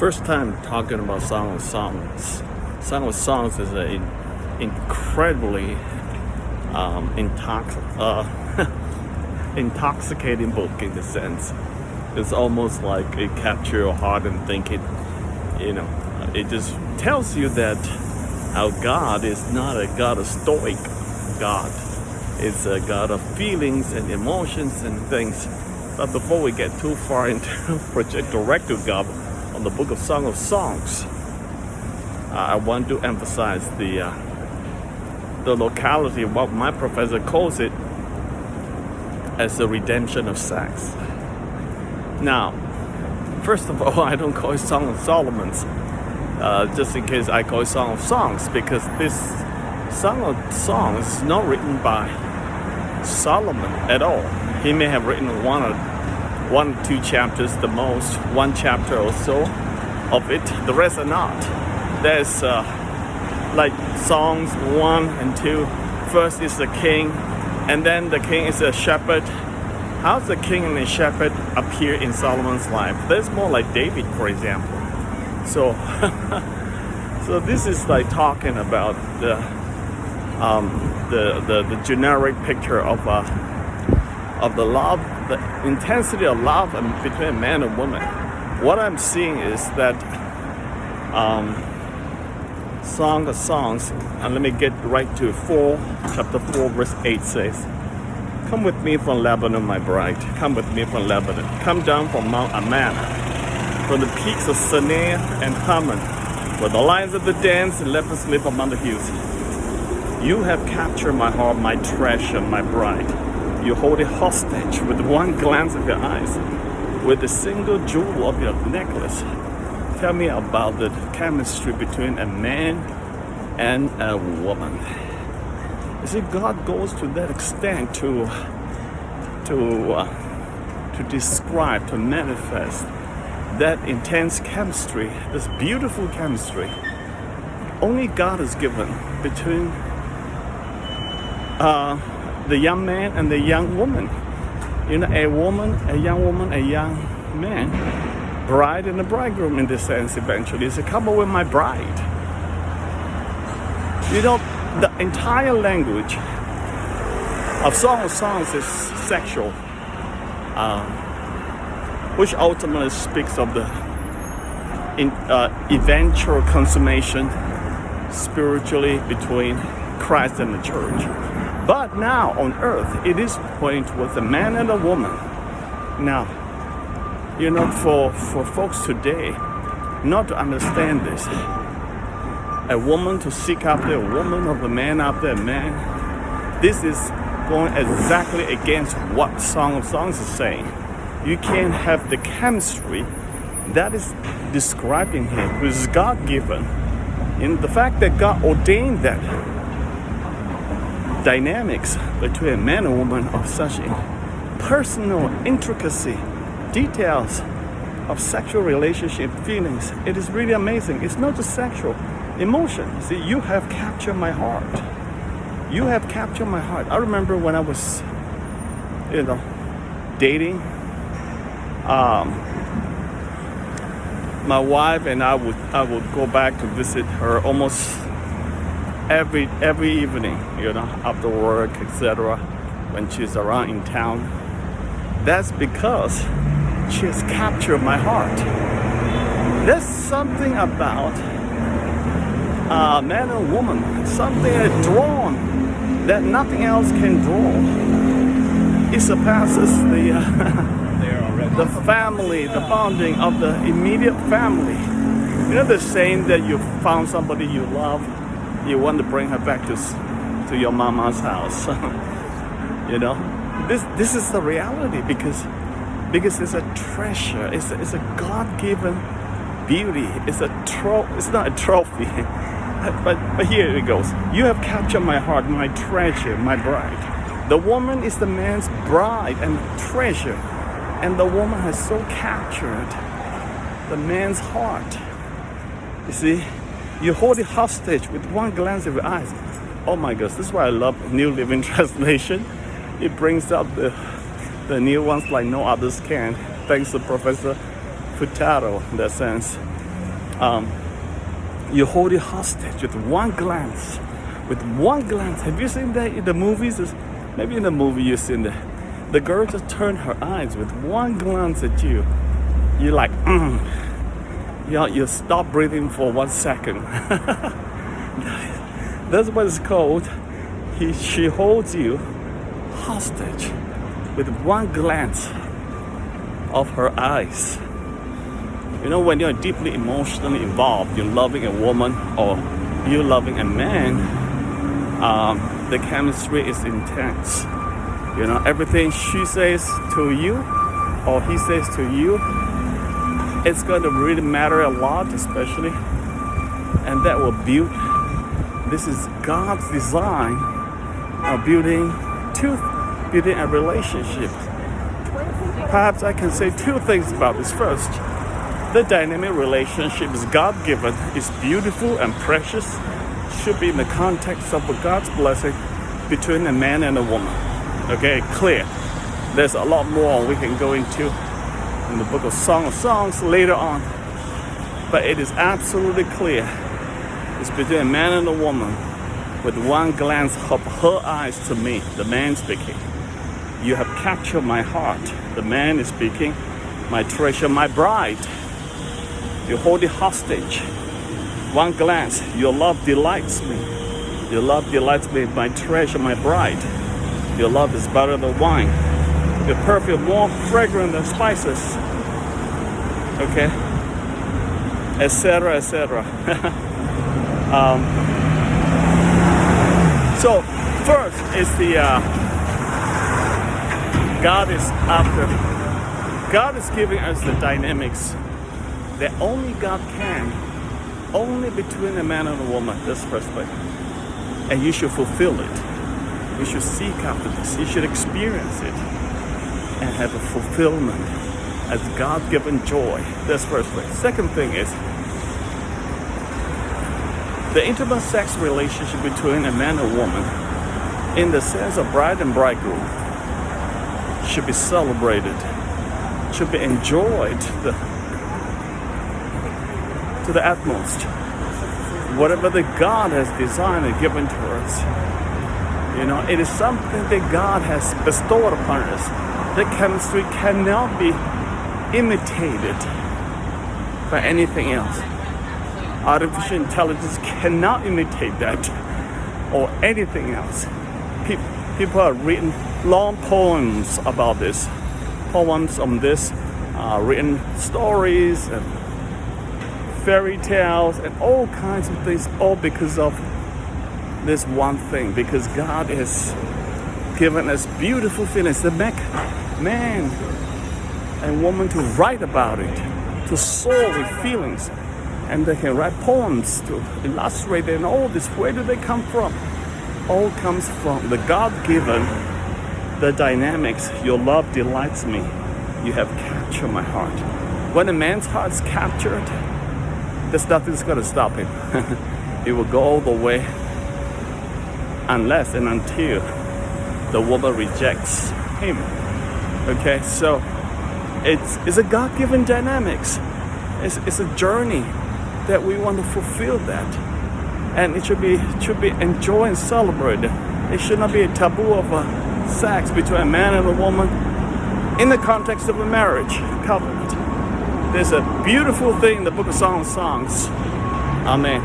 First time talking about Song of Songs. Song of Songs is an incredibly intoxicating book in the sense. It's almost like it captures your heart and thinking, it just tells you that our God is not a God of stoic God. It's a God of feelings and emotions and things. But before we get too far into Project Direct to God on the book of Song of Songs, I want to emphasize the locality of what my professor calls it as the redemption of sex. Now, first of all, I don't call it Song of Solomon's, just in case I call it Song of Songs, because this Song of Songs is not written by Solomon at all. He may have written one or two chapters, the most, one chapter or so of it. The rest are not. There's like Songs 1 and 2. First is the king, and then the king is a shepherd. How does the king and the shepherd appear in Solomon's life? There's more like David, for example. So, so this is like talking about the generic picture of the love, the intensity of love between a man and woman. What I'm seeing is that Song of Songs, and let me get right to chapter 4, verse 8 says, "Come with me from Lebanon, my bride. Come with me from Lebanon. Come down from Mount Amana, from the peaks of Sinai and Hermon, where the lions of the dens and leopards live among the hills. You have captured my heart, my treasure, my bride. You hold it hostage with one glance of your eyes, with a single jewel of your necklace. Tell me about the chemistry between a man and a woman." You see, God goes to that extent to describe, to manifest that intense chemistry, this beautiful chemistry. Only God is given between the young man and the young woman. A woman, a young woman, a young man. Bride and a bridegroom in this sense eventually. It's a come with my bride. The entire language of Song of Songs is sexual, which ultimately speaks of the eventual consummation spiritually between Christ and the church. But now on earth, it is pointing towards a man and a woman. Now, for folks today not to understand this, a woman to seek after a woman, or a man after a man, this is going exactly against what Song of Songs is saying. You can't have the chemistry that is describing him, which is God-given. And the fact that God ordained that dynamics between a man and woman of such personal intricacy, details of sexual relationship, feelings, it is really amazing. It's not just sexual, emotion. See, you have captured my heart. You have captured my heart. I remember when I was, dating, my wife and I would go back to visit her almost every evening, after work, etc., when she's around in town. That's because she has captured my heart. There's something about man and woman, something that's drawn that nothing else can draw. It surpasses the family, the bonding of the immediate family. The saying that you found somebody you love, you want to bring her back to your mama's house. This is the reality because it's a treasure. It's a God-given beauty. It's not a trophy. But here it goes. You have captured my heart, my treasure, my bride. The woman is the man's bride and treasure. And the woman has so captured the man's heart. You see, you hold it hostage with one glance of your eyes. Oh my gosh, this is why I love New Living Translation. It brings up the new ones like no others can. Thanks to Professor Furtado in that sense. You hold it hostage with one glance. With one glance. Have you seen that in the movies? Maybe in the movie you've seen that. The girl just turned her eyes with one glance at you. You're like, you stop breathing for 1 second. That's what it's called. She holds you hostage with one glance of her eyes. You know, when you're deeply emotionally involved, you're loving a woman or you're loving a man, the chemistry is intense. You know, everything she says to you or he says to you, it's going to really matter a lot, especially. And that will build, this is God's design of building a relationship. Perhaps I can say 2 things about this. First, the dynamic relationship is God-given, is beautiful and precious, should be in the context of God's blessing between a man and a woman. Okay, clear. There's a lot more we can go into in the book of Song of Songs later on. But it is absolutely clear. It's between a man and a woman with one glance of her eyes to me, the man speaking. You have captured my heart. The man is speaking, my treasure, my bride. You hold it hostage. One glance, your love delights me. Your love delights me, my treasure, my bride. Your love is better than wine. Your perfume more fragrant than spices. Okay? Etc., etc. So, first is God is giving us the dynamics that only God can, only between a man and a woman. That's the first thing. And you should fulfill it. You should seek after this. You should experience it and have a fulfillment as God-given joy. That's the first thing. Second thing is the intimate sex relationship between a man and a woman, in the sense of bride and bridegroom, should be celebrated, should be enjoyed to the utmost. Whatever that God has designed and given to us, you know, it is something that God has bestowed upon us. The chemistry cannot be imitated by anything else. Artificial intelligence cannot imitate that or anything else. People have written long poems about this, poems on this, written stories and fairy tales and all kinds of things, all because of this one thing, because God has given us beautiful feelings that make man and woman to write about it, to soar with feelings, and they can write poems to illustrate it. And all this, where do they come from? All comes from the God-given, the dynamics. Your love delights me. You have captured my heart. When a man's heart is captured, there's nothing that's going to stop him. It will go all the way unless and until the woman rejects him. Okay, so it's a God-given dynamics. It's a journey that we want to fulfill that, and it should be enjoyed and celebrated. It should not be a taboo of sex between a man and a woman in the context of a marriage covenant. There's a beautiful thing in the book of Song of Songs. Amen.